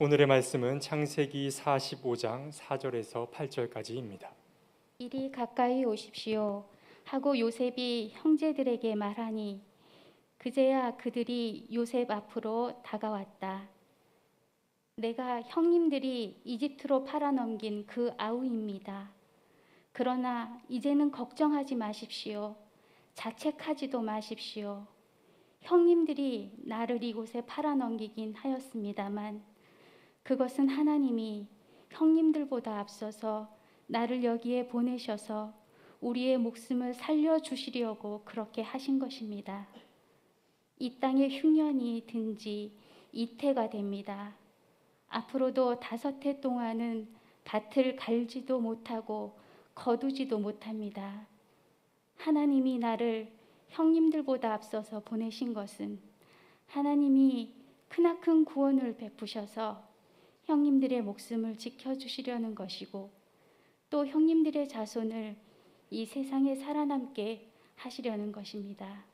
오늘의 말씀은 창세기 45장 4절에서 8절까지입니다. 이리 가까이 오십시오 하고 요셉이 형제들에게 말하니 그제야 그들이 요셉 앞으로 다가왔다. 내가 형님들이 이집트로 팔아넘긴 그 아우입니다. 그러나 이제는 걱정하지 마십시오. 자책하지도 마십시오. 형님들이 나를 이곳에 팔아넘기긴 하였습니다만 그것은 하나님이 형님들보다 앞서서 나를 여기에 보내셔서 우리의 목숨을 살려주시려고 그렇게 하신 것입니다. 이 땅에 흉년이 든 지 이태가 됩니다. 앞으로도 5해 동안은 밭을 갈지도 못하고 거두지도 못합니다. 하나님이 나를 형님들보다 앞서서 보내신 것은 하나님이 크나큰 구원을 베푸셔서 형님들의 목숨을 지켜주시려는 것이고 또 형님들의 자손을 이 세상에 살아남게 하시려는 것입니다.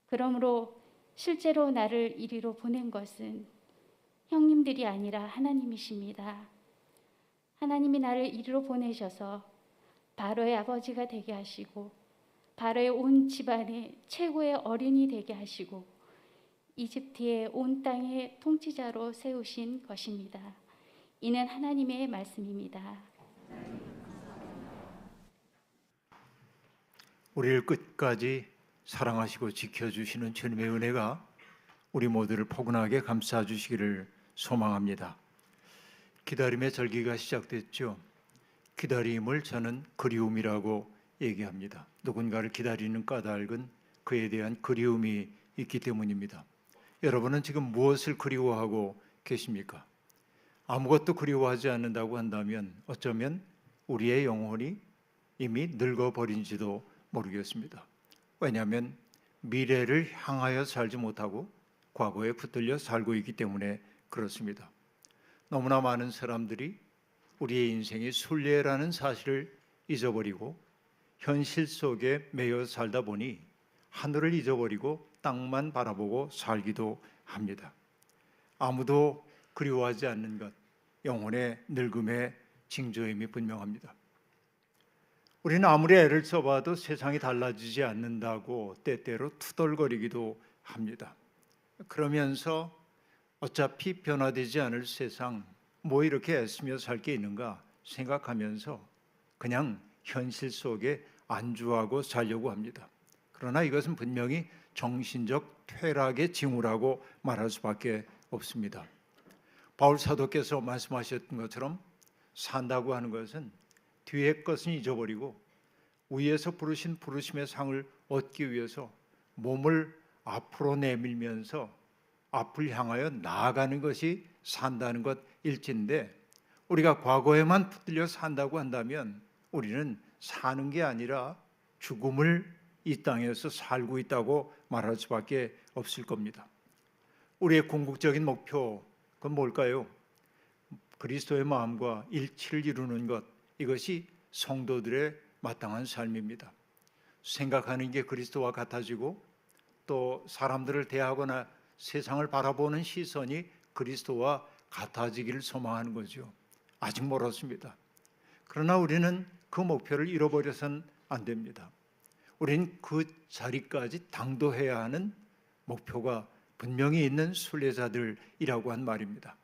그러므로 실제로 나를 이리로 보낸 것은 형님들이 아니라 하나님이십니다. 하나님이 나를 이리로 보내셔서 바로의 아버지가 되게 하시고 바로의 온 집안의 최고의 어린이 되게 하시고 이집트의 온 땅의 통치자로 세우신 것입니다. 이는 하나님의 말씀입니다. 우리를 끝까지 사랑하시고 지켜주시는 주님의 은혜가 우리 모두를 포근하게 감싸주시기를 소망합니다. 기다림의 절기가 시작됐죠. 기다림을 저는 그리움이라고 얘기합니다. 누군가를 기다리는 까닭은 그에 대한 그리움이 있기 때문입니다. 여러분은 지금 무엇을 그리워하고 계십니까? 아무것도 그리워하지 않는다고 한다면 어쩌면 우리의 영혼이 이미 늙어버린지도 모르겠습니다. 왜냐하면 미래를 향하여 살지 못하고 과거에 붙들려 살고 있기 때문에 그렇습니다. 너무나 많은 사람들이 우리의 인생이 순례라는 사실을 잊어버리고 현실 속에 매여 살다 보니 하늘을 잊어버리고 땅만 바라보고 살기도 합니다. 아무도 그리워하지 않는 것, 영혼의 늙음의 징조임이 분명합니다. 우리는 아무리 애를 써봐도 세상이 달라지지 않는다고 때때로 투덜거리기도 합니다. 그러면서 어차피 변화되지 않을 세상, 뭐 이렇게 애쓰며 살 게 있는가 생각하면서 그냥 현실 속에 안주하고 살려고 합니다. 그러나 이것은 분명히 정신적 퇴락의 징후라고 말할 수밖에 없습니다. 바울 사도께서 말씀하셨던 것처럼 산다고 하는 것은 뒤의 것은 잊어버리고 위에서 부르신 부르심의 상을 얻기 위해서 몸을 앞으로 내밀면서 앞을 향하여 나아가는 것이 산다는 것일진데, 우리가 과거에만 붙들려 산다고 한다면 우리는 사는 게 아니라 죽음을 이 땅에서 살고 있다고 말할 수밖에 없을 겁니다. 우리의 궁극적인 목표, 그건 뭘까요? 그리스도의 마음과 일치를 이루는 것, 이것이 성도들의 마땅한 삶입니다. 생각하는 게 그리스도와 같아지고 또 사람들을 대하거나 세상을 바라보는 시선이 그리스도와 같아지기를 소망하는 거죠. 아직 멀었습니다. 그러나 우리는 그 목표를 잃어버려서는 안 됩니다. 우리는 그 자리까지 당도해야 하는 목표가 분명히 있는 순례자들이라고 한 말입니다.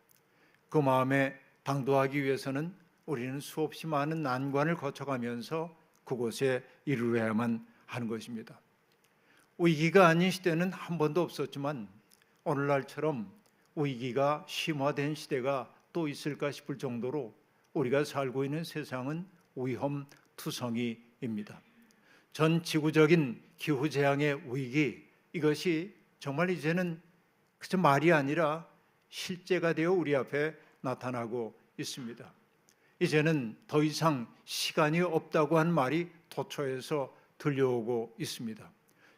그 마음에 당도하기 위해서는 우리는 수없이 많은 난관을 거쳐가면서 그곳에 이르러야만 하는 것입니다. 위기가 아닌 시대는 한 번도 없었지만 오늘날처럼 위기가 심화된 시대가 또 있을까 싶을 정도로 우리가 살고 있는 세상은 위험투성이입니다. 전 지구적인 기후재앙의 위기, 이것이 정말 이제는 그저 말이 아니라 실제가 되어 우리 앞에 나타나고 있습니다. 이제는 더 이상 시간이 없다고 한 말이 도처에서 들려오고 있습니다.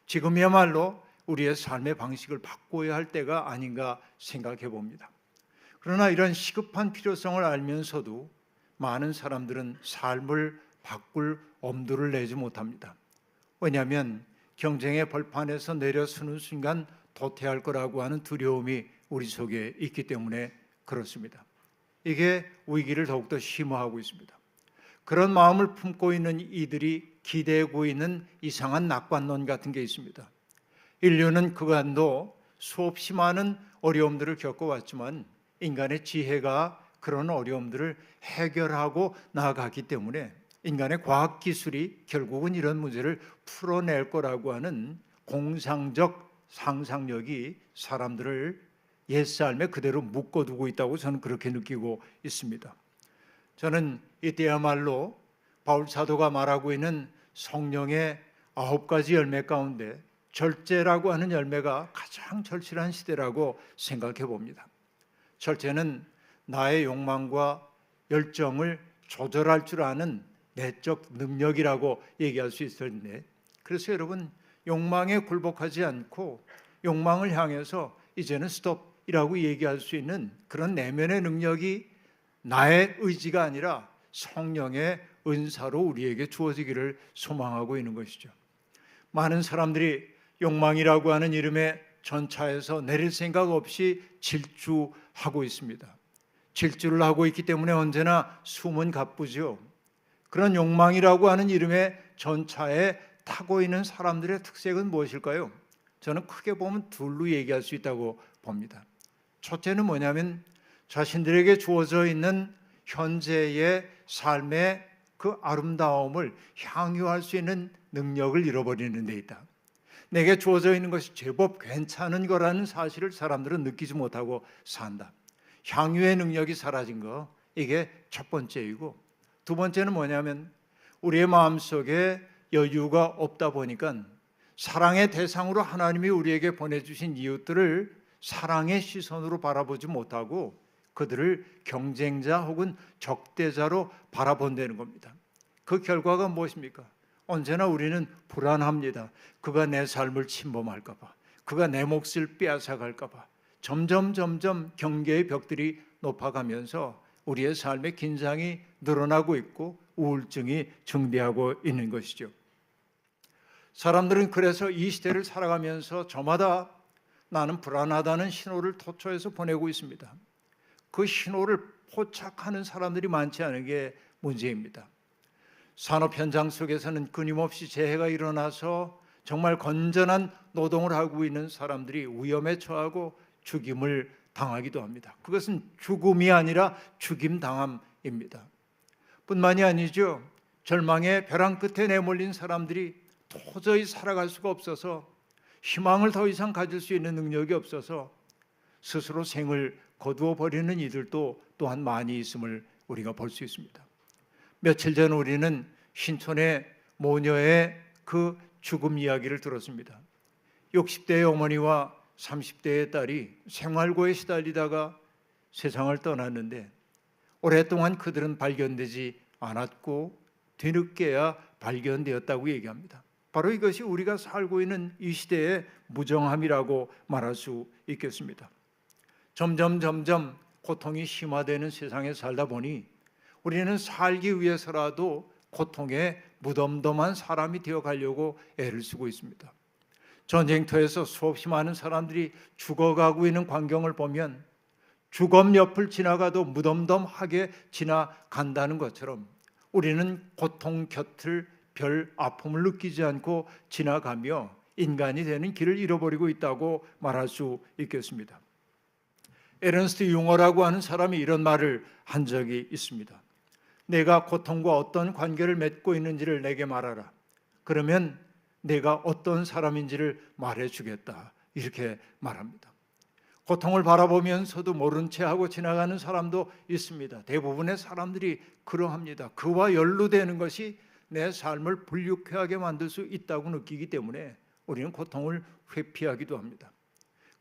지금이야말로 우리의 삶의 방식을 바꿔야 할 때가 아닌가 생각해 봅니다. 그러나 이런 시급한 필요성을 알면서도 많은 사람들은 삶을 바꿀 엄두를 내지 못합니다. 왜냐하면 경쟁의 벌판에서 내려서는 순간 도태할 거라고 하는 두려움이 우리 속에 있기 때문에 그렇습니다. 이게 위기를 더욱더 심화하고 있습니다. 그런 마음을 품고 있는 이들이 기대고 있는 이상한 낙관론 같은 게 있습니다. 인류는 그간도 수없이 많은 어려움들을 겪어왔지만 인간의 지혜가 그런 어려움들을 해결하고 나아갔기 때문에 인간의 과학기술이 결국은 이런 문제를 풀어낼 거라고 하는 공상적 상상력이 사람들을 옛삶에 그대로 묶어두고 있다고 저는 그렇게 느끼고 있습니다. 저는 이때야말로 바울 사도가 말하고 있는 성령의 9가지 열매 가운데 절제라고 하는 열매가 가장 절실한 시대라고 생각해 봅니다. 절제는 나의 욕망과 열정을 조절할 줄 아는 내적 능력이라고 얘기할 수 있을 텐데, 그래서 여러분, 욕망에 굴복하지 않고 욕망을 향해서 이제는 스톱이라고 얘기할 수 있는 그런 내면의 능력이 나의 의지가 아니라 성령의 은사로 우리에게 주어지기를 소망하고 있는 것이죠. 많은 사람들이 욕망이라고 하는 이름의 전차에서 내릴 생각 없이 질주하고 있습니다. 질주를 하고 있기 때문에 언제나 숨은 가쁘죠. 그런 욕망이라고 하는 이름의 전차에 타고 있는 사람들의 특색은 무엇일까요? 저는 크게 보면 둘로 얘기할 수 있다고 봅니다. 첫째는 뭐냐면 자신들에게 주어져 있는 현재의 삶의 그 아름다움을 향유할 수 있는 능력을 잃어버리는 데 있다. 내게 주어져 있는 것이 제법 괜찮은 거라는 사실을 사람들은 느끼지 못하고 산다. 향유의 능력이 사라진 거, 이게 첫 번째이고, 두 번째는 뭐냐면 우리의 마음속에 여유가 없다 보니까 사랑의 대상으로 하나님이 우리에게 보내주신 이웃들을 사랑의 시선으로 바라보지 못하고 그들을 경쟁자 혹은 적대자로 바라본다는 겁니다. 그 결과가 무엇입니까? 언제나 우리는 불안합니다. 그가 내 삶을 침범할까 봐, 그가 내 몫을 빼앗아갈까 봐. 점점 경계의 벽들이 높아가면서 우리의 삶의 긴장이 늘어나고 있고 우울증이 증대하고 있는 것이죠. 사람들은 그래서 이 시대를 살아가면서 저마다 나는 불안하다는 신호를 토초해서 보내고 있습니다. 그 신호를 포착하는 사람들이 많지 않은 게 문제입니다. 산업 현장 속에서는 끊임없이 재해가 일어나서 정말 건전한 노동을 하고 있는 사람들이 위험에 처하고 죽임을 당하기도 합니다. 그것은 죽음이 아니라 죽임당함입니다. 뿐만이 아니죠. 절망의 벼랑 끝에 내몰린 사람들이 도저히 살아갈 수가 없어서 희망을 더 이상 가질 수 있는 능력이 없어서 스스로 생을 거두어 버리는 이들도 또한 많이 있음을 우리가 볼 수 있습니다. 며칠 전 우리는 신촌의 모녀의 그 죽음 이야기를 들었습니다. 60대의 어머니와 30대의 딸이 생활고에 시달리다가 세상을 떠났는데 오랫동안 그들은 발견되지 않았고 뒤늦게야 발견되었다고 얘기합니다. 바로 이것이 우리가 살고 있는 이 시대의 무정함이라고 말할 수 있겠습니다. 점점 고통이 심화되는 세상에 살다 보니 우리는 살기 위해서라도 고통에 무덤덤한 사람이 되어가려고 애를 쓰고 있습니다. 전쟁터에서 수없이 많은 사람들이 죽어가고 있는 광경을 보면 주검 옆을 지나가도 무덤덤하게 지나간다는 것처럼 우리는 고통 곁을 별 아픔을 느끼지 않고 지나가며 인간이 되는 길을 잃어버리고 있다고 말할 수 있겠습니다. 에른스트 융어라고 하는 사람이 이런 말을 한 적이 있습니다. 내가 고통과 어떤 관계를 맺고 있는지를 내게 말하라. 그러면 내가 어떤 사람인지를 말해주겠다. 이렇게 말합니다. 고통을 바라보면서도 모른 채 하고 지나가는 사람도 있습니다. 대부분의 사람들이 그러합니다. 그와 연루되는 것이 내 삶을 불유쾌하게 만들 수 있다고 느끼기 때문에 우리는 고통을 회피하기도 합니다.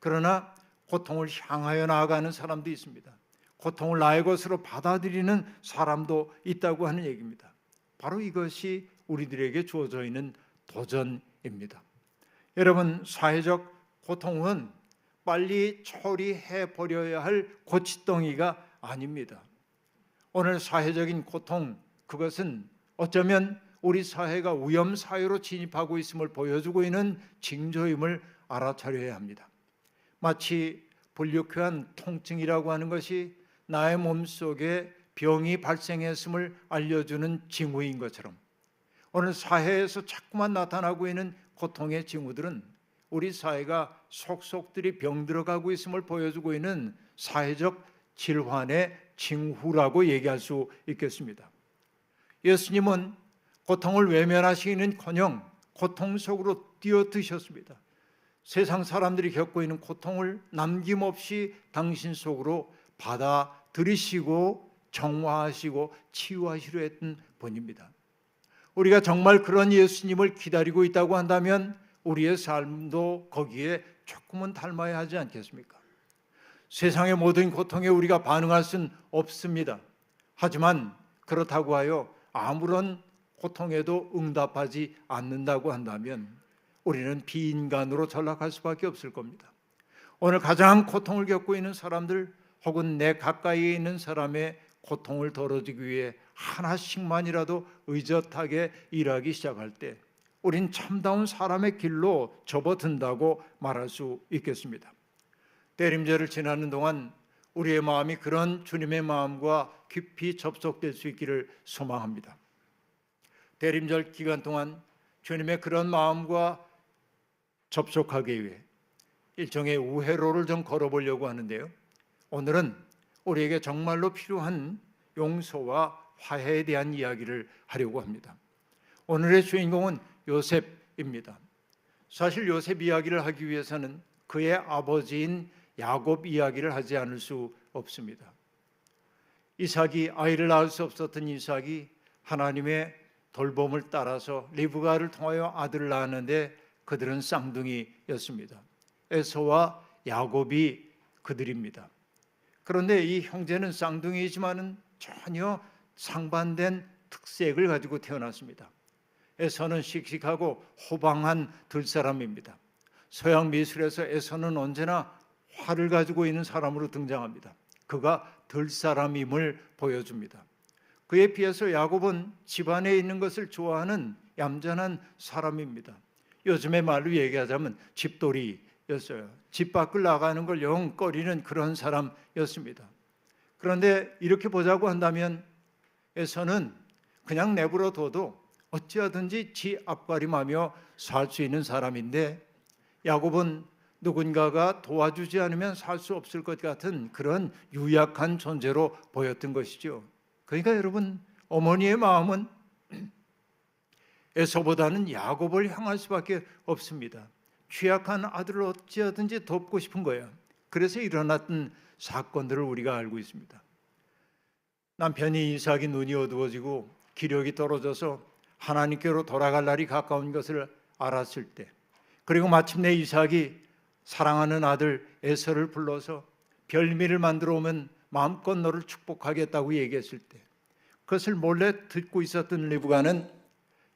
그러나 고통을 향하여 나아가는 사람도 있습니다. 고통을 나의 것으로 받아들이는 사람도 있다고 하는 얘기입니다. 바로 이것이 우리들에게 주어져 있는 도전입니다. 여러분, 사회적 고통은 빨리 처리해 버려야 할 고칫덩이가 아닙니다. 오늘 사회적인 고통, 그것은 어쩌면 우리 사회가 위험 사회로 진입하고 있음을 보여주고 있는 징조임을 알아차려야 합니다. 마치 불쾌한 통증이라고 하는 것이 나의 몸속에 병이 발생했음을 알려주는 징후인 것처럼 오늘 사회에서 자꾸만 나타나고 있는 고통의 징후들은 우리 사회가 속속들이 병들어가고 있음을 보여주고 있는 사회적 질환의 징후라고 얘기할 수 있겠습니다. 예수님은 고통을 외면하시기는커녕 고통 속으로 뛰어드셨습니다. 세상 사람들이 겪고 있는 고통을 남김없이 당신 속으로 받아들이시고 정화하시고 치유하시려 했던 분입니다. 우리가 정말 그런 예수님을 기다리고 있다고 한다면 우리의 삶도 거기에 조금은 닮아야 하지 않겠습니까? 세상의 모든 고통에 우리가 반응할 수는 없습니다. 하지만 그렇다고 하여 아무런 고통에도 응답하지 않는다고 한다면 우리는 비인간으로 전락할 수밖에 없을 겁니다. 오늘 가장 고통을 겪고 있는 사람들 혹은 내 가까이에 있는 사람의 고통을 덜어주기 위해 하나씩만이라도 의젓하게 일하기 시작할 때 우린 참다운 사람의 길로 접어든다고 말할 수 있겠습니다. 대림절을 지나는 동안 우리의 마음이 그런 주님의 마음과 깊이 접속될 수 있기를 소망합니다. 대림절 기간 동안 주님의 그런 마음과 접촉하기 위해 일종의 우회로를 좀 걸어보려고 하는데요. 오늘은 우리에게 정말로 필요한 용서와 화해에 대한 이야기를 하려고 합니다. 오늘의 주인공은 요셉입니다. 사실 요셉 이야기를 하기 위해서는 그의 아버지인 야곱 이야기를 하지 않을 수 없습니다. 이삭이 아이를 낳을 수 없었던 이삭이 하나님의 돌봄을 따라서 리브가를 통하여 아들을 낳았는데 그들은 쌍둥이였습니다. 에서와 야곱이 그들입니다. 그런데 이 형제는 쌍둥이이지만은 전혀 상반된 특색을 가지고 태어났습니다. 에서는 씩씩하고 호방한 들사람입니다. 서양 미술에서 에서는 언제나 활을 가지고 있는 사람으로 등장합니다. 그가 들사람임을 보여줍니다. 그에 비해서 야곱은 집안에 있는 것을 좋아하는 얌전한 사람입니다. 요즘의 말로 얘기하자면 집돌이였어요. 집 밖을 나가는 걸 영 꺼리는 그런 사람이었습니다. 그런데 이렇게 보자고 한다면 에서는 그냥 내버려 둬도 어찌하든지 지 앞가림하며 살 수 있는 사람인데 야곱은 누군가가 도와주지 않으면 살 수 없을 것 같은 그런 유약한 존재로 보였던 것이죠. 그러니까 여러분, 어머니의 마음은 에서보다는 야곱을 향할 수밖에 없습니다. 취약한 아들을 어찌하든지 돕고 싶은 거예요. 그래서 일어났던 사건들을 우리가 알고 있습니다. 남편이 이삭이 눈이 어두워지고 기력이 떨어져서 하나님께로 돌아갈 날이 가까운 것을 알았을 때, 그리고 마침내 이삭이 사랑하는 아들 에서를 불러서 별미를 만들어 오면 마음껏 너를 축복하겠다고 얘기했을 때, 그것을 몰래 듣고 있었던 리브가는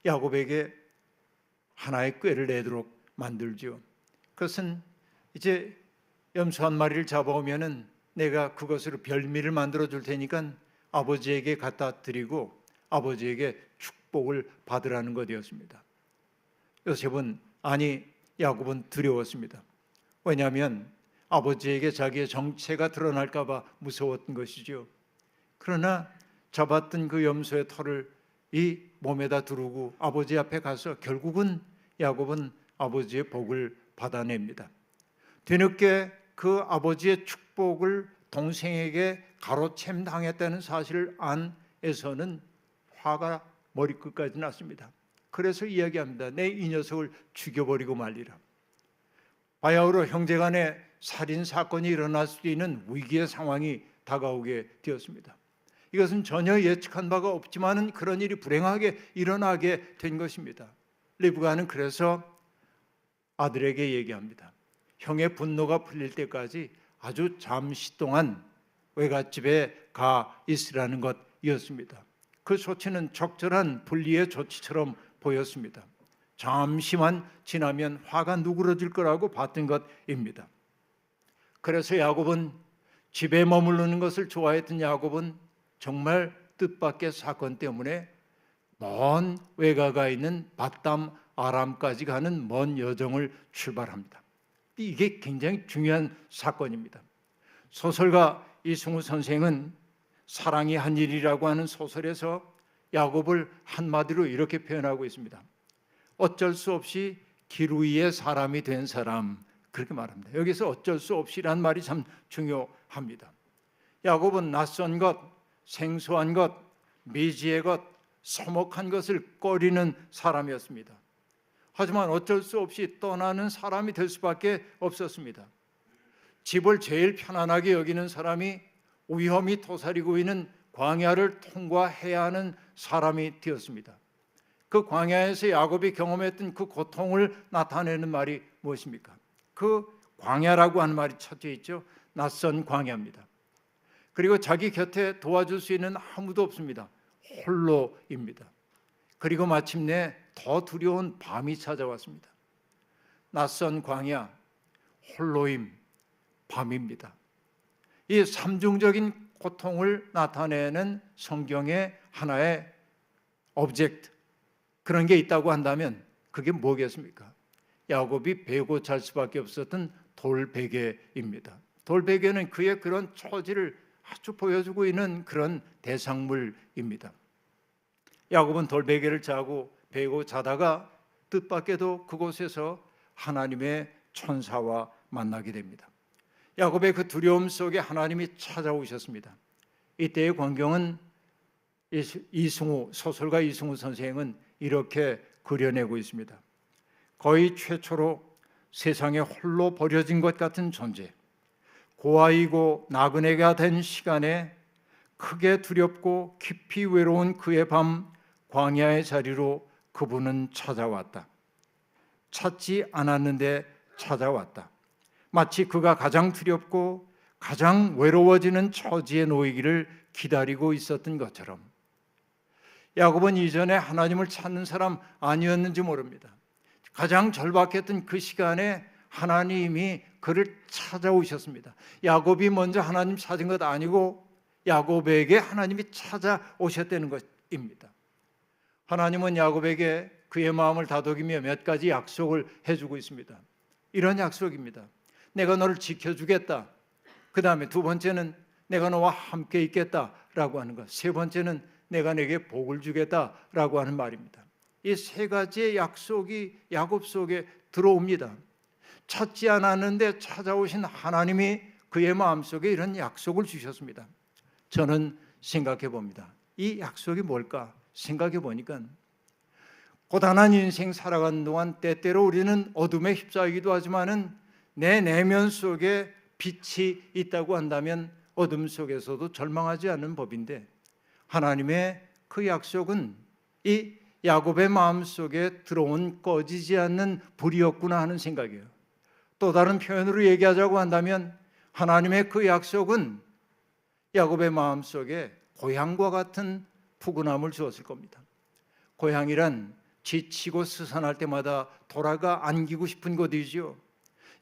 야곱에게 하나의 꾀를 내도록 만들죠. 그것은 이제 염소 한 마리를 잡아오면은 내가 그것으로 별미를 만들어 줄 테니까 아버지에게 갖다 드리고 아버지에게 축복을 받으라는 것이었습니다. 요셉은 야곱은 두려웠습니다. 왜냐하면 아버지에게 자기의 정체가 드러날까 봐 무서웠던 것이죠. 그러나 잡았던 그 염소의 털을 이 몸에다 두르고 아버지 앞에 가서 결국은 야곱은 아버지의 복을 받아냅니다. 뒤늦게 그 아버지의 축복을 동생에게 가로챈 당했다는 사실을 안 에서는 화가 머리끝까지 났습니다. 그래서 이야기합니다. 내 이 녀석을 죽여버리고 말리라. 바야흐로 형제간에 살인 사건이 일어날 수 있는 위기의 상황이 다가오게 되었습니다. 이것은 전혀 예측한 바가 없지만은 그런 일이 불행하게 일어나게 된 것입니다. 리브가는 그래서 아들에게 얘기합니다. 형의 분노가 풀릴 때까지 아주 잠시 동안 외갓집에 가 있으라는 것이었습니다. 그 조치는 적절한 분리의 조치처럼 보였습니다. 잠시만 지나면 화가 누그러질 거라고 봤던 것입니다. 그래서 야곱은 집에 머무르는 것을 좋아했던 야곱은 정말 뜻밖의 사건 때문에 먼 외가가 있는 밧담 아람까지 가는 먼 여정을 출발합니다. 이게 굉장히 중요한 사건입니다. 소설가 이승우 선생은 사랑이 한 일이라고 하는 소설에서 야곱을 한마디로 이렇게 표현하고 있습니다. 어쩔 수 없이 길 위에 사람이 된 사람, 그렇게 말합니다. 여기서 어쩔 수 없이란 말이 참 중요합니다. 야곱은 낯선 것, 생소한 것, 미지의 것, 서먹한 것을 꺼리는 사람이었습니다. 하지만 어쩔 수 없이 떠나는 사람이 될 수밖에 없었습니다. 집을 제일 편안하게 여기는 사람이 위험이 도사리고 있는 광야를 통과해야 하는 사람이 되었습니다. 그 광야에서 야곱이 경험했던 그 고통을 나타내는 말이 무엇입니까? 그 광야라고 하는 말이 첫째 있죠. 낯선 광야입니다. 그리고 자기 곁에 도와줄 수 있는 아무도 없습니다. 홀로입니다. 그리고 마침내 더 두려운 밤이 찾아왔습니다. 낯선 광야, 홀로임, 밤입니다. 이 삼중적인 고통을 나타내는 성경의 하나의 오브젝트, 그런 게 있다고 한다면 그게 뭐겠습니까? 야곱이 베고 잘 수밖에 없었던 돌베개입니다. 돌베개는 그의 그런 처지를 아주 보여주고 있는 그런 대상물입니다. 야곱은 돌베개를 자고 베고 자다가 뜻밖에도 그곳에서 하나님의 천사와 만나게 됩니다. 야곱의 그 두려움 속에 하나님이 찾아오셨습니다. 이때의 광경은 소설가 이승우 선생은 이렇게 그려내고 있습니다. 거의 최초로 세상에 홀로 버려진 것 같은 존재, 고아이고 나그네가 된 시간에 크게 두렵고 깊이 외로운 그의 밤, 광야의 자리로 그분은 찾아왔다. 찾지 않았는데 찾아왔다. 마치 그가 가장 두렵고 가장 외로워지는 처지에 놓이기를 기다리고 있었던 것처럼 야곱은 이전에 하나님을 찾는 사람 아니었는지 모릅니다. 가장 절박했던 그 시간에 하나님이 그를 찾아오셨습니다. 야곱이 먼저 하나님 찾은 것 아니고 야곱에게 하나님이 찾아오셨다는 것입니다. 하나님은 야곱에게 그의 마음을 다독이며 몇 가지 약속을 해주고 있습니다. 이런 약속입니다. 내가 너를 지켜주겠다. 그 다음에 두 번째는 내가 너와 함께 있겠다라고 하는 것. 세 번째는 내가 내게 복을 주겠다라고 하는 말입니다. 이 세 가지의 약속이 야곱 속에 들어옵니다. 찾지 않았는데 찾아오신 하나님이 그의 마음속에 이런 약속을 주셨습니다. 저는 생각해 봅니다. 이 약속이 뭘까? 생각해 보니까 고단한 인생 살아가는 동안 때때로 우리는 어둠에 휩싸이기도 하지만은 내 내면 속에 빛이 있다고 한다면 어둠 속에서도 절망하지 않는 법인데 하나님의 그 약속은 이 야곱의 마음속에 들어온 꺼지지 않는 불이었구나 하는 생각이에요. 또 다른 표현으로 얘기하자고 한다면 하나님의 그 약속은 야곱의 마음속에 고향과 같은 푸근함을 주었을 겁니다. 고향이란 지치고 스산할 때마다 돌아가 안기고 싶은 곳이지요.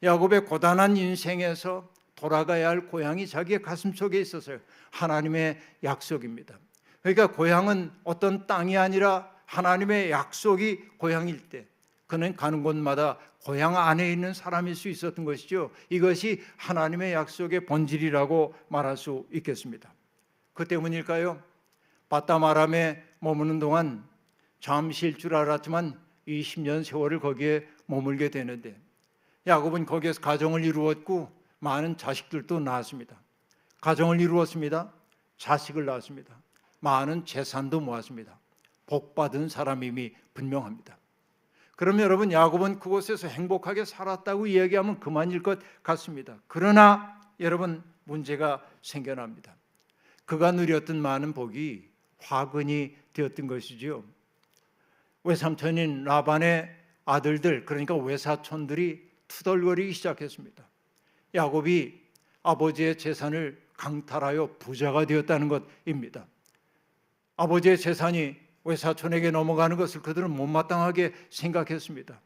야곱의 고단한 인생에서 돌아가야 할 고향이 자기의 가슴 속에 있었어요. 하나님의 약속입니다. 그러니까 고향은 어떤 땅이 아니라 하나님의 약속이 고향일 때 그는 가는 곳마다 고향 안에 있는 사람일 수 있었던 것이죠. 이것이 하나님의 약속의 본질이라고 말할 수 있겠습니다. 그 때문일까요? 바담 아람에 머무는 동안 잠시일 줄 알았지만 20년 세월을 거기에 머물게 되는데 야곱은 거기에서 가정을 이루었고 많은 자식들도 낳았습니다. 가정을 이루었습니다. 자식을 낳았습니다. 많은 재산도 모았습니다. 복받은 사람임이 분명합니다. 그럼 여러분 야곱은 그곳에서 행복하게 살았다고 이야기하면 그만일 것 같습니다. 그러나 여러분 문제가 생겨납니다. 그가 누렸던 많은 복이 화근이 되었던 것이지요. 외삼촌인 라반의 아들들, 그러니까 외사촌들이 투덜거리기 시작했습니다. 야곱이 아버지의 재산을 강탈하여 부자가 되었다는 것입니다. 아버지의 재산이 외사촌에게 넘어가는 것을 그들은 못마땅하게 생각했습니다.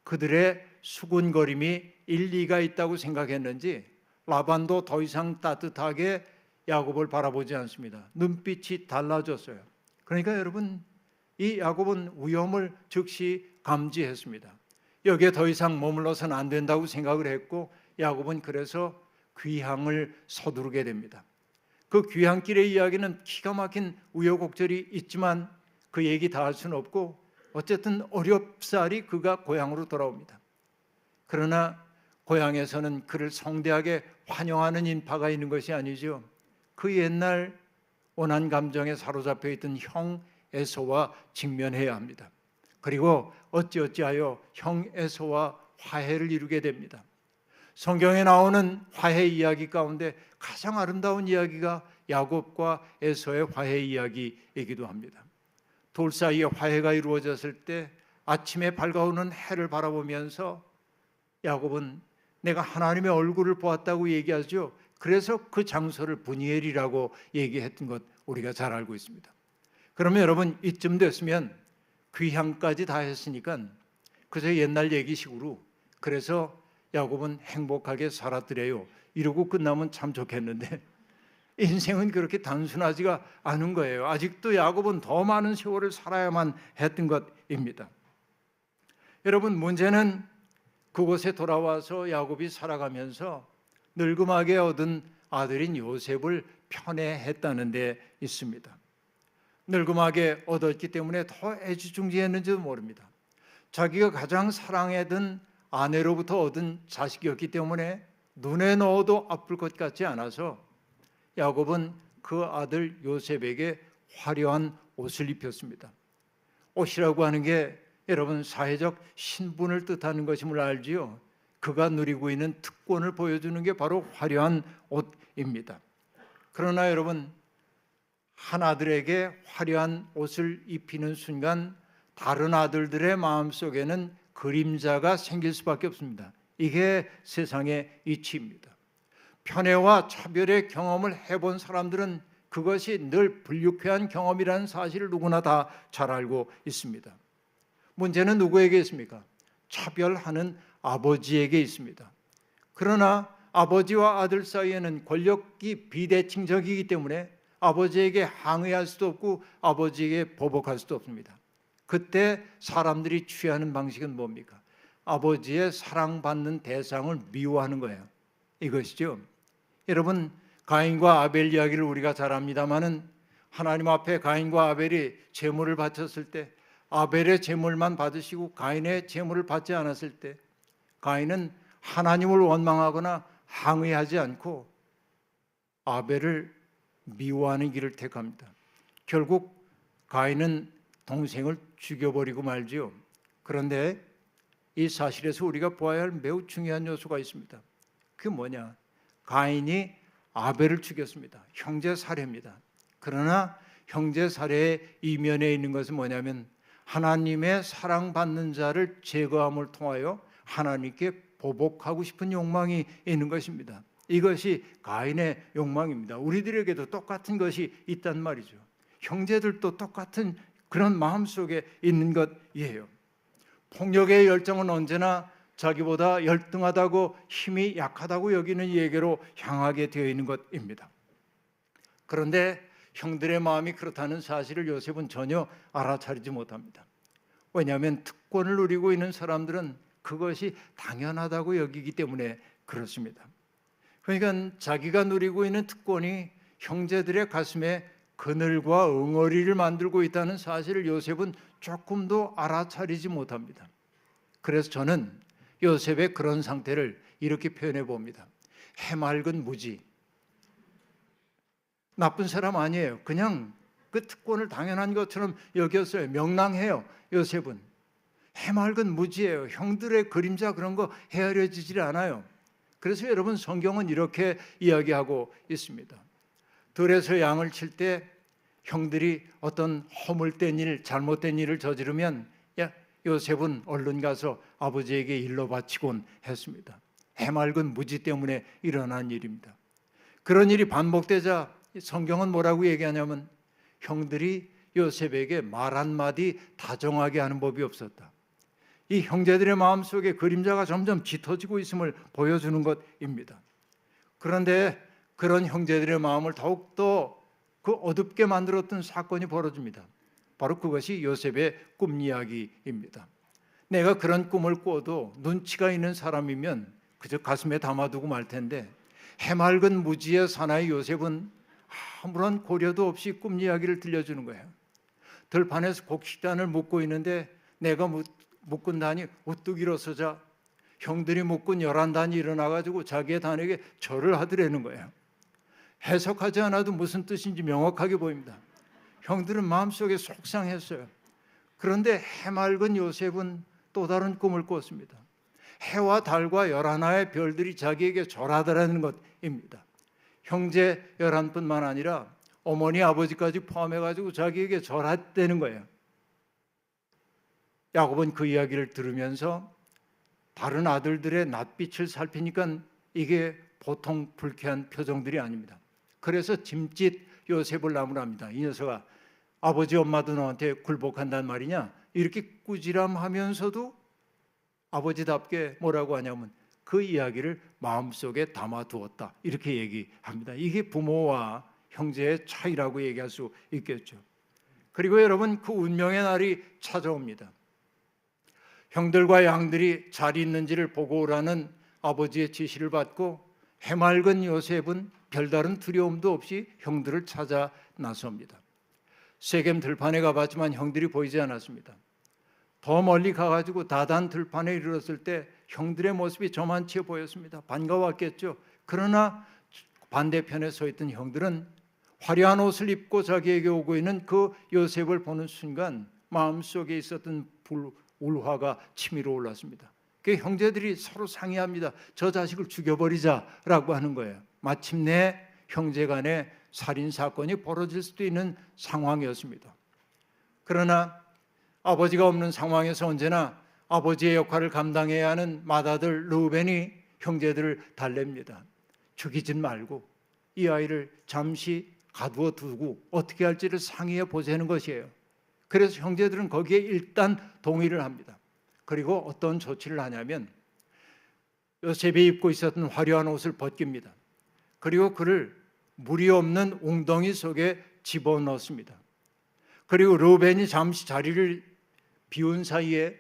그들의 수군거림이 일리가 있다고 생각했는지 라반도 더 이상 따뜻하게 야곱을 바라보지 않습니다. 눈빛이 달라졌어요. 그러니까 여러분 이 야곱은 위험을 즉시 감지했습니다. 여기에 더 이상 머물러서는 안 된다고 생각을 했고 야곱은 그래서 귀향을 서두르게 됩니다. 그 귀향길의 이야기는 기가 막힌 우여곡절이 있지만 그 얘기 다 할 수는 없고 어쨌든 어렵사리 그가 고향으로 돌아옵니다. 그러나 고향에서는 그를 성대하게 환영하는 인파가 있는 것이 아니죠. 그 옛날 원한 감정에 사로잡혀 있던 형 에서와 직면해야 합니다. 그리고 어찌어찌하여 형 에서와 화해를 이루게 됩니다. 성경에 나오는 화해 이야기 가운데 가장 아름다운 이야기가 야곱과 에서의 화해 이야기이기도 합니다. 돌 사이에 화해가 이루어졌을 때 아침에 밝아오는 해를 바라보면서 야곱은 내가 하나님의 얼굴을 보았다고 얘기하죠. 그래서 그 장소를 브니엘이라고 얘기했던 것 우리가 잘 알고 있습니다. 그러면 여러분 이쯤 됐으면 귀향까지 다 했으니까 그저 옛날 얘기식으로 그래서 야곱은 행복하게 살았더래요 이러고 끝나면 참 좋겠는데 인생은 그렇게 단순하지가 않은 거예요. 아직도 야곱은 더 많은 세월을 살아야만 했던 것입니다. 여러분 문제는 그곳에 돌아와서 야곱이 살아가면서 늙음하게 얻은 아들인 요셉을 편애했다는 데 있습니다. 늙음하게 얻었기 때문에 더 애지중지했는지도 모릅니다. 자기가 가장 사랑하던 아내로부터 얻은 자식이었기 때문에 눈에 넣어도 아플 것 같지 않아서 야곱은 그 아들 요셉에게 화려한 옷을 입혔습니다. 옷이라고 하는 게 여러분 사회적 신분을 뜻하는 것임을 알지요. 그가 누리고 있는 특권을 보여주는 게 바로 화려한 옷입니다. 그러나 여러분 한 아들에게 화려한 옷을 입히는 순간 다른 아들들의 마음속에는 그림자가 생길 수밖에 없습니다. 이게 세상의 이치입니다. 편애와 차별의 경험을 해본 사람들은 그것이 늘 불유쾌한 경험이라는 사실을 누구나 다 잘 알고 있습니다. 문제는 누구에게 있습니까? 차별하는 아버지에게 있습니다. 그러나 아버지와 아들 사이에는 권력이 비대칭적이기 때문에 아버지에게 항의할 수도 없고 아버지에게 보복할 수도 없습니다. 그때 사람들이 취하는 방식은 뭡니까? 아버지의 사랑받는 대상을 미워하는 거예요. 이것이죠. 여러분 가인과 아벨 이야기를 우리가 잘 압니다마는 하나님 앞에 가인과 아벨이 제물을 바쳤을 때 아벨의 제물만 받으시고 가인의 제물을 받지 않았을 때 가인은 하나님을 원망하거나 항의하지 않고 아벨을 미워하는 길을 택합니다. 결국 가인은 동생을 죽여버리고 말지요. 그런데 이 사실에서 우리가 보아야 할 매우 중요한 요소가 있습니다. 그게 뭐냐? 가인이 아벨을 죽였습니다. 형제 살해입니다. 그러나 형제 살해의 이면에 있는 것은 뭐냐면 하나님의 사랑받는 자를 제거함을 통하여 하나님께 보복하고 싶은 욕망이 있는 것입니다. 이것이 가인의 욕망입니다. 우리들에게도 똑같은 것이 있단 말이죠. 형제들도 똑같은 그런 마음속에 있는 것이에요. 폭력의 열정은 언제나 자기보다 열등하다고 힘이 약하다고 여기는 이에게로 향하게 되어 있는 것입니다. 그런데 형들의 마음이 그렇다는 사실을 요셉은 전혀 알아차리지 못합니다. 왜냐하면 특권을 누리고 있는 사람들은 그것이 당연하다고 여기기 때문에 그렇습니다. 그러니까 자기가 누리고 있는 특권이 형제들의 가슴에 그늘과 응어리를 만들고 있다는 사실을 요셉은 조금도 알아차리지 못합니다. 그래서 저는 요셉의 그런 상태를 이렇게 표현해 봅니다. 해맑은 무지. 나쁜 사람 아니에요. 그냥 그 특권을 당연한 것처럼 여겼어요. 명랑해요. 요셉은 해맑은 무지예요. 형들의 그림자 그런 거 헤아려지질 않아요. 그래서 여러분 성경은 이렇게 이야기하고 있습니다. 들에서 양을 칠 때 형들이 어떤 허물된 일, 잘못된 일을 저지르면 요셉은 얼른 가서 아버지에게 일러 바치곤 했습니다. 해맑은 무지 때문에 일어난 일입니다. 그런 일이 반복되자 성경은 뭐라고 얘기하냐면 형들이 요셉에게 말 한마디 다정하게 하는 법이 없었다. 이 형제들의 마음속에 그림자가 점점 짙어지고 있음을 보여주는 것입니다. 그런데 그런 형제들의 마음을 더욱더 그 어둡게 만들었던 사건이 벌어집니다. 바로 그것이 요셉의 꿈 이야기입니다. 내가 그런 꿈을 꿔도 눈치가 있는 사람이면 그저 가슴에 담아두고 말 텐데, 해맑은 무지의 사나이 요셉은 아무런 고려도 없이 꿈 이야기를 들려주는 거예요. 들판에서 곡식단을 묶고 있는데 내가 묶은 단이 우뚝 일어서자 형들이 묶은 11단이 일어나가지고 자기의 단에게 절을 하더라는 거예요. 해석하지 않아도 무슨 뜻인지 명확하게 보입니다. 형들은 마음속에 속상했어요. 그런데 해맑은 요셉은 또 다른 꿈을 꿨습니다. 해와 달과 11의 별들이 자기에게 절하더라는 것입니다. 형제 11뿐만 아니라 어머니 아버지까지 포함해가지고 자기에게 절했다는 거예요. 야곱은 그 이야기를 들으면서 다른 아들들의 낯빛을 살피니까 이게 보통 불쾌한 표정들이 아닙니다. 그래서 짐짓 요셉을 나무랍니다. 이 녀석아, 아버지 엄마도 너한테 굴복한단 말이냐? 이렇게 꾸지람하면서도 아버지답게 뭐라고 하냐면 그 이야기를 마음속에 담아두었다, 이렇게 얘기합니다. 이게 부모와 형제의 차이라고 얘기할 수 있겠죠. 그리고 여러분, 그 운명의 날이 찾아옵니다. 형들과 양들이 잘 있는지를 보고 오라는 아버지의 지시를 받고 해맑은 요셉은 별다른 두려움도 없이 형들을 찾아 나섭니다. 세겜 들판에 가봤지만 형들이 보이지 않았습니다. 더 멀리 가가지고 다단 들판에 이르렀을 때 형들의 모습이 저만치 보였습니다. 반가웠겠죠. 그러나 반대편에 서 있던 형들은 화려한 옷을 입고 자기에게 오고 있는 그 요셉을 보는 순간 마음속에 있었던 울화가 치밀어 올랐습니다. 그 형제들이 서로 상의합니다. 저 자식을 죽여버리자라고 하는 거예요. 마침내 형제 간에 살인사건이 벌어질 수도 있는 상황이었습니다. 그러나 아버지가 없는 상황에서 언제나 아버지의 역할을 감당해야 하는 맏아들 르우벤이 형제들을 달랩니다. 죽이진 말고 이 아이를 잠시 가두어 두고 어떻게 할지를 상의해 보자는 것이에요. 그래서 형제들은 거기에 일단 동의를 합니다. 그리고 어떤 조치를 하냐면 요셉이 입고 있었던 화려한 옷을 벗깁니다. 그리고 그를 물이 없는 웅덩이 속에 집어넣습니다. 그리고 르우벤이 잠시 자리를 비운 사이에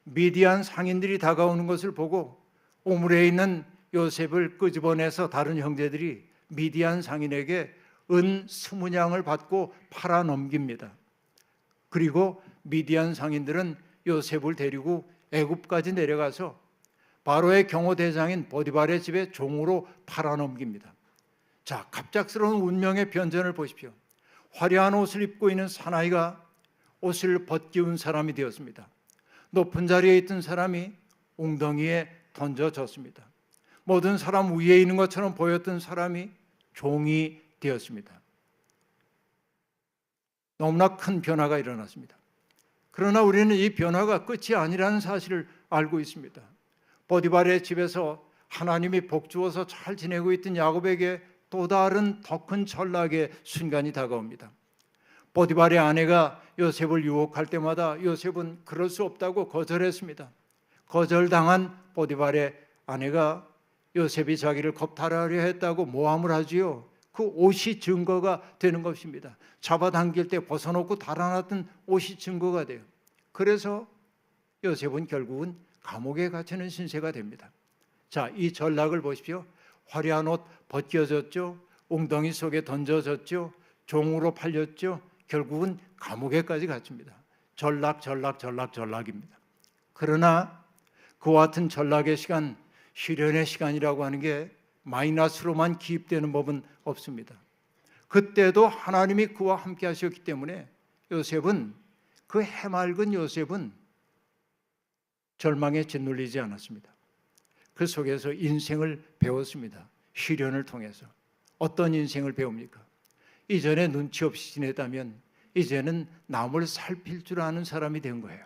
미디안 상인들이 다가오는 것을 보고 오물에 있는 요셉을 끄집어내서 다른 형제들이 미디안 상인에게 은 20냥을 받고 팔아 넘깁니다. 그리고 미디안 상인들은 요셉을 데리고 애굽까지 내려가서 바로의 경호대장인 보디발의 집에 종으로 팔아 넘깁니다. 자, 갑작스러운 운명의 변전을 보십시오. 화려한 옷을 입고 있는 사나이가 옷을 벗기운 사람이 되었습니다. 높은 자리에 있던 사람이 웅덩이에 던져졌습니다. 모든 사람 위에 있는 것처럼 보였던 사람이 종이 되었습니다. 너무나 큰 변화가 일어났습니다. 그러나 우리는 이 변화가 끝이 아니라는 사실을 알고 있습니다. 보디발의 집에서 하나님이 복주어서 잘 지내고 있던 야곱에게 또 다른 더 큰 전락의 순간이 다가옵니다. 보디발의 아내가 요셉을 유혹할 때마다 요셉은 그럴 수 없다고 거절했습니다. 거절당한 보디발의 아내가 요셉이 자기를 겁탈하려 했다고 모함을 하지요. 그 옷이 증거가 되는 것입니다. 잡아당길 때 벗어놓고 달아났던 옷이 증거가 돼요. 그래서 요셉은 결국은 감옥에 갇히는 신세가 됩니다. 자, 이 전락을 보십시오. 화려한 옷 벗겨졌죠. 웅덩이 속에 던져졌죠. 종으로 팔렸죠. 결국은 감옥에까지 갇힙니다. 전락입니다. 그러나 그와 같은 전락의 시간, 시련의 시간이라고 하는 게 마이너스로만 기입되는 법은 없습니다. 그때도 하나님이 그와 함께 하셨기 때문에 요셉은, 그 해맑은 요셉은 절망에 짓눌리지 않았습니다. 그 속에서 인생을 배웠습니다. 시련을 통해서. 어떤 인생을 배웁니까? 이전에 눈치 없이 지냈다면 이제는 남을 살필 줄 아는 사람이 된 거예요.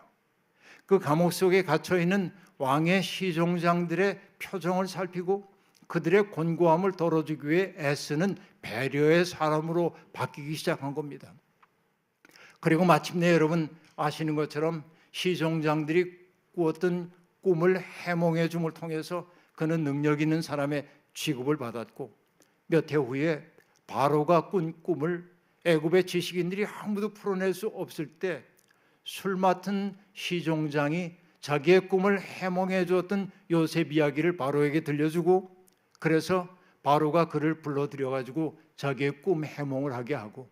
그 감옥 속에 갇혀있는 왕의 시종장들의 표정을 살피고 그들의 곤고함을 덜어주기 위해 애쓰는 배려의 사람으로 바뀌기 시작한 겁니다. 그리고 마침내 여러분 아시는 것처럼 시종장들이 꾸었던 꿈을 해몽해 줌을 통해서 그는 능력 있는 사람의 취급을 받았고, 몇 해 후에 바로가 꾼 꿈을 애굽의 지식인들이 아무도 풀어낼 수 없을 때 술 맡은 시종장이 자기의 꿈을 해몽해 주었던 요셉 이야기를 바로에게 들려주고, 그래서 바로가 그를 불러들여 가지고 자기의 꿈 해몽을 하게 하고,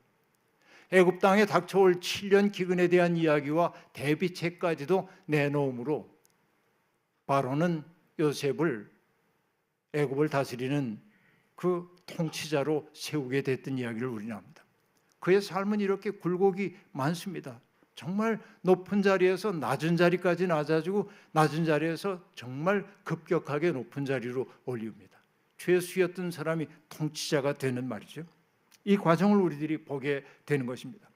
애굽 땅에 닥쳐올 7년 기근에 대한 이야기와 대비책까지도 내놓음으로 바로는 요셉을 애굽을 다스리는 그 통치자로 세우게 됐던 이야기를 우리는 합니다. 그의 삶은 이렇게 굴곡이 많습니다. 정말 높은 자리에서 낮은 자리까지 낮아지고, 낮은 자리에서 정말 급격하게 높은 자리로 올립니다. 죄수였던 사람이 통치자가 되는 말이죠. 이 과정을 우리들이 보게 되는 것입니다.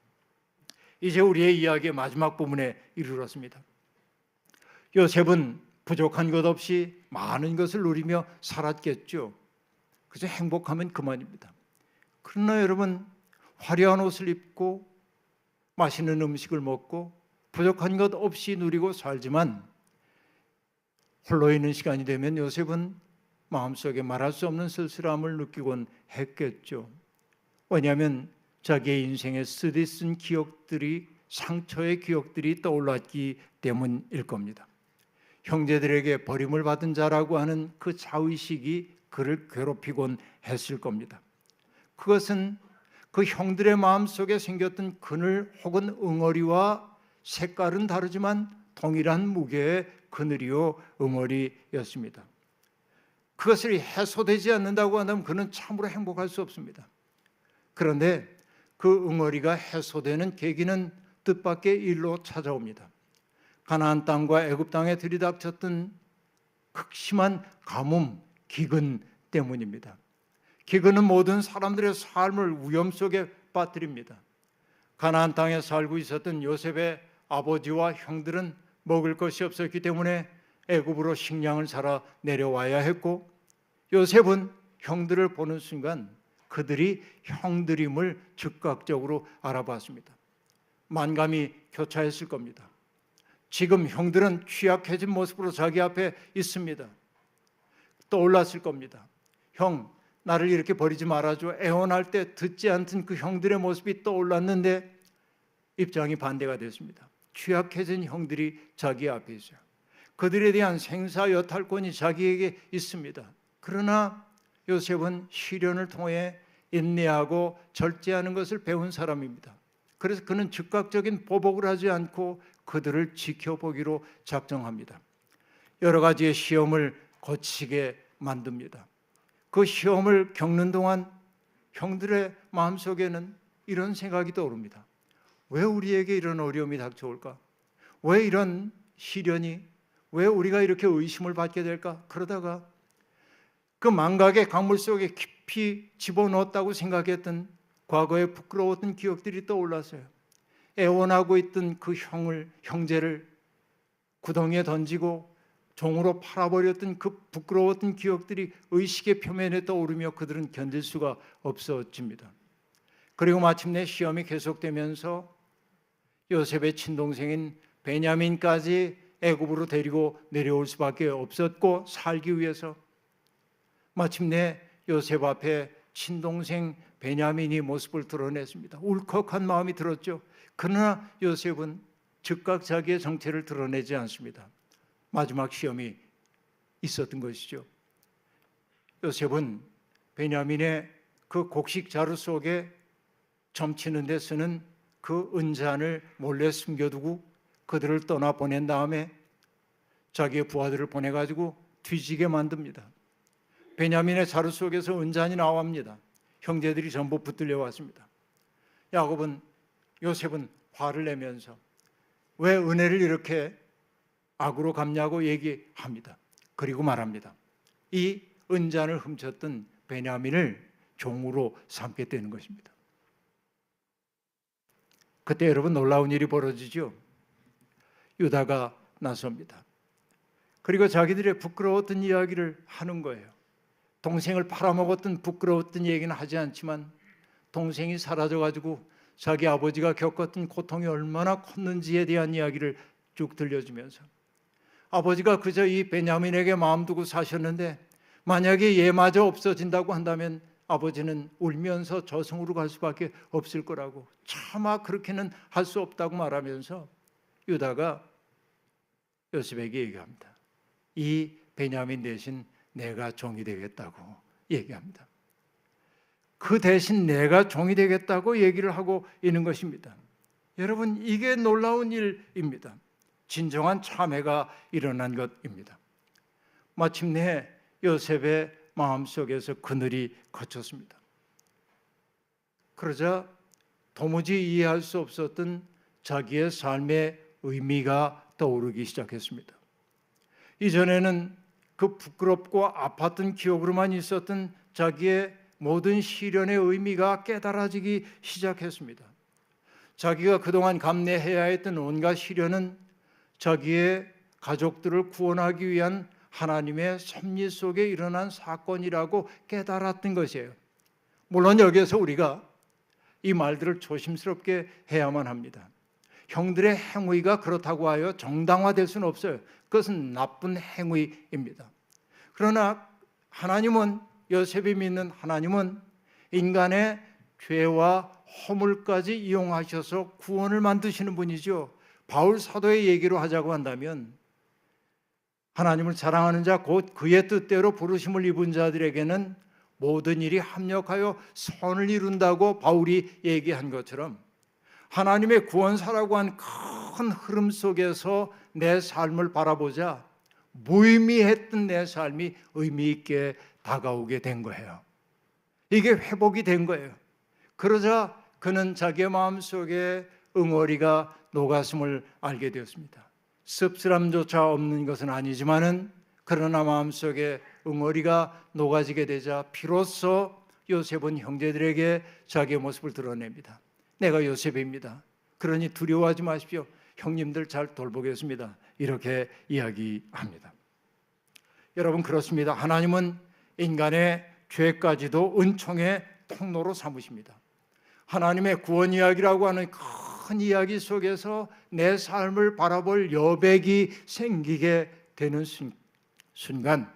이제 우리의 이야기의 마지막 부분에 이르렀습니다. 요셉은 부족한 것 없이 많은 것을 누리며 살았겠죠. 그저 행복하면 그만입니다. 그러나 여러분, 화려한 옷을 입고 맛있는 음식을 먹고 부족한 것 없이 누리고 살지만, 홀로 있는 시간이 되면 요셉은 마음속에 말할 수 없는 쓸쓸함을 느끼곤 했겠죠. 왜냐하면 자기의 인생에 쓰디쓴 기억들이, 상처의 기억들이 떠올랐기 때문일 겁니다. 형제들에게 버림을 받은 자라고 하는 그 자의식이 그를 괴롭히곤 했을 겁니다. 그것은 그 형들의 마음속에 생겼던 그늘 혹은 응어리와 색깔은 다르지만 동일한 무게의 그늘이요 응어리였습니다. 그것이 해소되지 않는다고 한다면 그는 참으로 행복할 수 없습니다. 그런데 그 응어리가 해소되는 계기는 뜻밖의 일로 찾아옵니다. 가나안 땅과 애굽 땅에 들이닥쳤던 극심한 가뭄, 기근 때문입니다. 기근은 모든 사람들의 삶을 위험 속에 빠뜨립니다. 가나안 땅에 살고 있었던 요셉의 아버지와 형들은 먹을 것이 없었기 때문에 애굽으로 식량을 사러 내려와야 했고, 요셉은 형들을 보는 순간 그들이 형들임을 즉각적으로 알아봤습니다. 만감이 교차했을 겁니다. 지금 형들은 취약해진 모습으로 자기 앞에 있습니다. 떠올랐을 겁니다. 형, 나를 이렇게 버리지 말아줘. 애원할 때 듣지 않던 그 형들의 모습이 떠올랐는데 입장이 반대가 됐습니다. 취약해진 형들이 자기 앞에 있어요. 그들에 대한 생사여탈권이 자기에게 있습니다. 그러나 요셉은 시련을 통해 인내하고 절제하는 것을 배운 사람입니다. 그래서 그는 즉각적인 보복을 하지 않고 그들을 지켜보기로 작정합니다. 여러 가지의 시험을 거치게 만듭니다. 그 시험을 겪는 동안 형들의 마음속에는 이런 생각이 떠오릅니다. 왜 우리에게 이런 어려움이 닥쳐올까? 왜 이런 시련이, 왜 우리가 이렇게 의심을 받게 될까? 그러다가 그 망각의 강물 속에 깊이 집어넣었다고 생각했던 과거의 부끄러웠던 기억들이 떠올랐어요. 애원하고 있던 그 형제를 구덩이에 던지고 종으로 팔아버렸던 그 부끄러웠던 기억들이 의식의 표면에 떠오르며 그들은 견딜 수가 없어집니다. 그리고 마침내 시험이 계속되면서 요셉의 친동생인 베냐민까지 애굽으로 데리고 내려올 수밖에 없었고, 살기 위해서 마침내 요셉 앞에 친동생 베냐민이 모습을 드러냈습니다. 울컥한 마음이 들었죠. 그러나 요셉은 즉각 자기의 정체를 드러내지 않습니다. 마지막 시험이 있었던 것이죠. 요셉은 베냐민의 그 곡식 자루 속에 점치는 데 쓰는 그 은잔을 몰래 숨겨두고 그들을 떠나보낸 다음에 자기의 부하들을 보내가지고 뒤지게 만듭니다. 베냐민의 자루 속에서 은잔이 나옵니다. 형제들이 전부 붙들려 왔습니다. 요셉은 화를 내면서 왜 은혜를 이렇게 악으로 갚냐고 얘기합니다. 그리고 말합니다. 이 은잔을 훔쳤던 베냐민을 종으로 삼게 되는 것입니다. 그때 여러분 놀라운 일이 벌어지죠. 유다가 나섭니다. 그리고 자기들의 부끄러웠던 이야기를 하는 거예요. 동생을 팔아먹었던 부끄러웠던 얘기는 하지 않지만 동생이 사라져가지고 자기 아버지가 겪었던 고통이 얼마나 컸는지에 대한 이야기를 쭉 들려주면서, 아버지가 그저 이 베냐민에게 마음 두고 사셨는데 만약에 얘마저 없어진다고 한다면 아버지는 울면서 저승으로 갈 수밖에 없을 거라고, 차마 그렇게는 할 수 없다고 말하면서 유다가 요셉에게 얘기합니다. 이 베냐민 대신 내가 종이 되겠다고 얘기합니다. 그 대신 내가 종이 되겠다고 얘기를 하고 있는 것입니다. 여러분, 이게 놀라운 일입니다. 진정한 참회가 일어난 것입니다. 마침내 요셉의 마음속에서 그늘이 걷혔습니다. 그러자 도무지 이해할 수 없었던 자기의 삶의 의미가 떠오르기 시작했습니다. 이전에는 그 부끄럽고 아팠던 기억으로만 있었던 자기의 모든 시련의 의미가 깨달아지기 시작했습니다. 자기가 그동안 감내해야 했던 온갖 시련은 자기의 가족들을 구원하기 위한 하나님의 섭리 속에 일어난 사건이라고 깨달았던 것이에요. 물론 여기에서 우리가 이 말들을 조심스럽게 해야만 합니다. 형들의 행위가 그렇다고 하여 정당화될 수는 없어요. 그것은 나쁜 행위입니다. 그러나 하나님은, 요셉이 믿는 하나님은 인간의 죄와 허물까지 이용하셔서 구원을 만드시는 분이죠. 바울 사도의 얘기로 하자고 한다면 하나님을 사랑하는 자 곧 그의 뜻대로 부르심을 입은 자들에게는 모든 일이 합력하여 선을 이룬다고 바울이 얘기한 것처럼 하나님의 구원사라고 한 큰 흐름 속에서 내 삶을 바라보자 무의미했던 내 삶이 의미 있게 다가오게 된 거예요. 이게 회복이 된 거예요. 그러자 그는 자기의 마음속에 응어리가 녹았음을 알게 되었습니다. 씁쓸함조차 없는 것은 아니지만은 그러나 마음속에 응어리가 녹아지게 되자 비로소 요셉은 형제들에게 자기의 모습을 드러냅니다. 내가 요셉입니다. 그러니 두려워하지 마십시오. 형님들 잘 돌보겠습니다. 이렇게 이야기합니다. 여러분, 그렇습니다. 하나님은 인간의 죄까지도 은총의 통로로 삼으십니다. 하나님의 구원 이야기라고 하는 큰 이야기 속에서 내 삶을 바라볼 여백이 생기게 되는 순간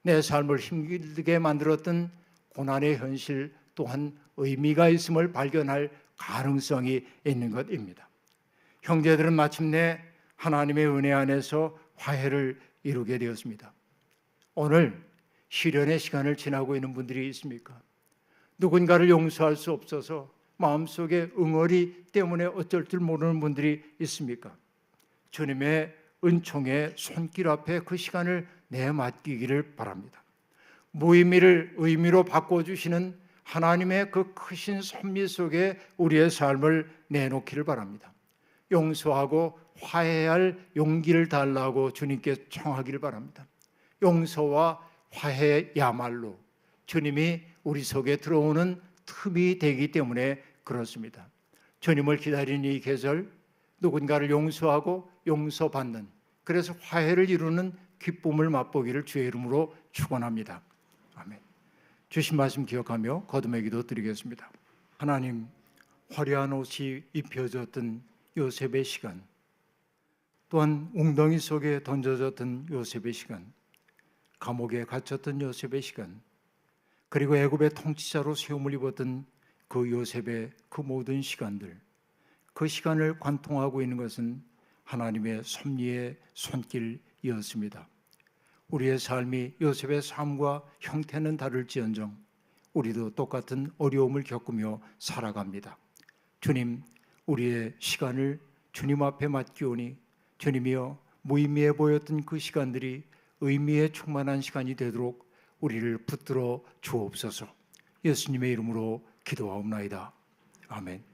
내 삶을 힘들게 만들었던 고난의 현실 또한 의미가 있음을 발견할 가능성이 있는 것입니다. 형제들은 마침내 하나님의 은혜 안에서 화해를 이루게 되었습니다. 오늘 시련의 시간을 지나고 있는 분들이 있습니까? 누군가를 용서할 수 없어서 마음속에 응어리 때문에 어쩔 줄 모르는 분들이 있습니까? 주님의 은총의 손길 앞에 그 시간을 내맡기기를 바랍니다. 무의미를 의미로 바꿔주시는 하나님의 그 크신 섭리 속에 우리의 삶을 내놓기를 바랍니다. 용서하고 화해할 용기를 달라고 주님께 청하기를 바랍니다. 용서와 화해야말로 주님이 우리 속에 들어오는 틈이 되기 때문에 그렇습니다. 주님을 기다리는 이 계절, 누군가를 용서하고 용서받는, 그래서 화해를 이루는 기쁨을 맛보기를 주의 이름으로 축원합니다. 아멘. 주신 말씀 기억하며 거듭의 기도 드리겠습니다. 하나님, 화려한 옷이 입혀졌던 요셉의 시간, 또한 웅덩이 속에 던져졌던 요셉의 시간, 감옥에 갇혔던 요셉의 시간, 그리고 애굽의 통치자로 세움을 입었던 그 요셉의 그 모든 시간들, 그 시간을 관통하고 있는 것은 하나님의 섭리의 손길이었습니다. 우리의 삶이 요셉의 삶과 형태는 다를지언정 우리도 똑같은 어려움을 겪으며 살아갑니다. 주님, 우리의 시간을 주님 앞에 맡기오니 주님이여, 무의미해 보였던 그 시간들이 의미에 충만한 시간이 되도록 우리를 붙들어 주옵소서. 예수님의 이름으로 기도하옵나이다. 아멘.